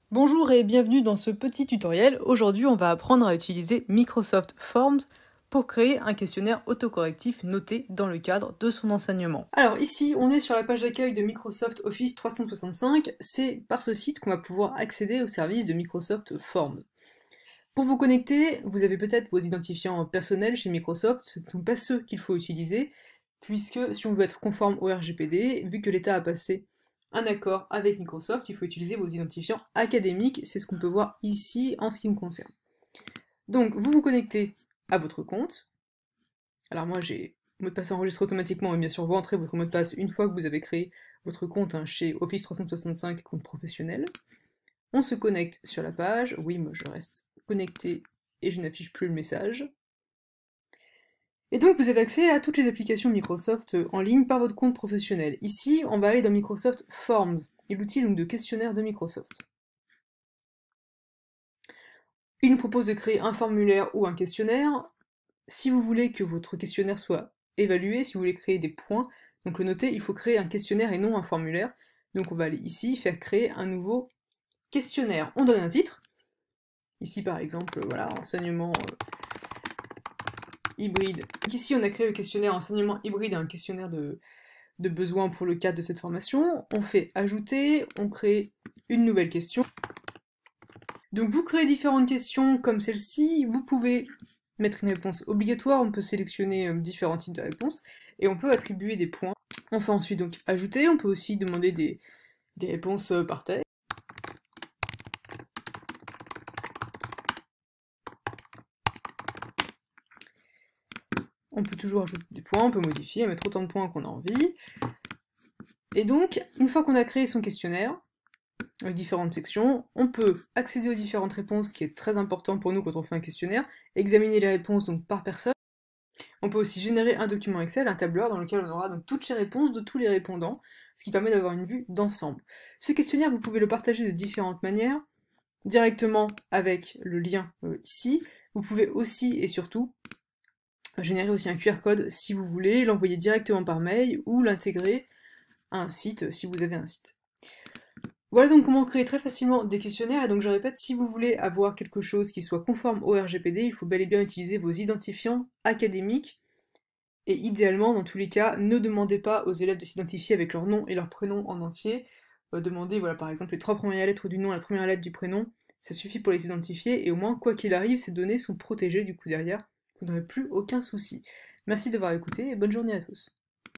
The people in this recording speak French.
Bonjour et bienvenue dans ce petit tutoriel. Aujourd'hui, on va apprendre à utiliser Microsoft Forms pour créer un questionnaire autocorrectif noté dans le cadre de son enseignement. Alors ici, on est sur la page d'accueil de Microsoft Office 365. C'est par ce site qu'on va pouvoir accéder au service de Microsoft Forms. Pour vous connecter, vous avez peut-être vos identifiants personnels chez Microsoft. Ce ne sont pas ceux qu'il faut utiliser, puisque si on veut être conforme au RGPD, vu que l'État a passé un accord avec Microsoft, il faut utiliser vos identifiants académiques, c'est ce qu'on peut voir ici en ce qui me concerne. Donc vous vous connectez à votre compte. Alors moi j'ai mot de passe enregistré automatiquement, mais bien sûr vous entrez votre mot de passe une fois que vous avez créé votre compte chez Office 365, compte professionnel. On se connecte sur la page, oui moi je reste connecté et je n'affiche plus le message. Et donc vous avez accès à toutes les applications Microsoft en ligne par votre compte professionnel. Ici, on va aller dans Microsoft Forms, l'outil donc de questionnaire de Microsoft. Il nous propose de créer un formulaire ou un questionnaire. Si vous voulez que votre questionnaire soit évalué, si vous voulez créer des points, donc le noter, il faut créer un questionnaire et non un formulaire. Donc on va aller ici, faire créer un nouveau questionnaire. On donne un titre. Ici par exemple, voilà, enseignement hybride. Ici, on a créé le questionnaire enseignement hybride, un questionnaire de besoins pour le cadre de cette formation. On fait ajouter, on crée une nouvelle question. Donc vous créez différentes questions comme celle-ci, vous pouvez mettre une réponse obligatoire, on peut sélectionner différents types de réponses, et on peut attribuer des points. On fait ensuite donc ajouter, on peut aussi demander des réponses par texte. On peut toujours ajouter des points, on peut modifier, mettre autant de points qu'on a envie. Et donc, une fois qu'on a créé son questionnaire, avec différentes sections, on peut accéder aux différentes réponses, ce qui est très important pour nous quand on fait un questionnaire, examiner les réponses donc par personne. On peut aussi générer un document Excel, un tableur, dans lequel on aura donc toutes les réponses de tous les répondants, ce qui permet d'avoir une vue d'ensemble. Ce questionnaire, vous pouvez le partager de différentes manières, directement avec le lien ici. Vous pouvez aussi et surtout générer aussi un QR code si vous voulez, l'envoyer directement par mail ou l'intégrer à un site si vous avez un site. Voilà donc comment créer très facilement des questionnaires, et donc je répète, si vous voulez avoir quelque chose qui soit conforme au RGPD, il faut bel et bien utiliser vos identifiants académiques, et idéalement, dans tous les cas, ne demandez pas aux élèves de s'identifier avec leur nom et leur prénom en entier. Demandez, voilà, par exemple, les 3 premières lettres du nom et la première lettre du prénom, ça suffit pour les identifier, et au moins, quoi qu'il arrive, ces données sont protégées du coup derrière, vous n'aurez plus aucun souci. Merci d'avoir écouté, et bonne journée à tous.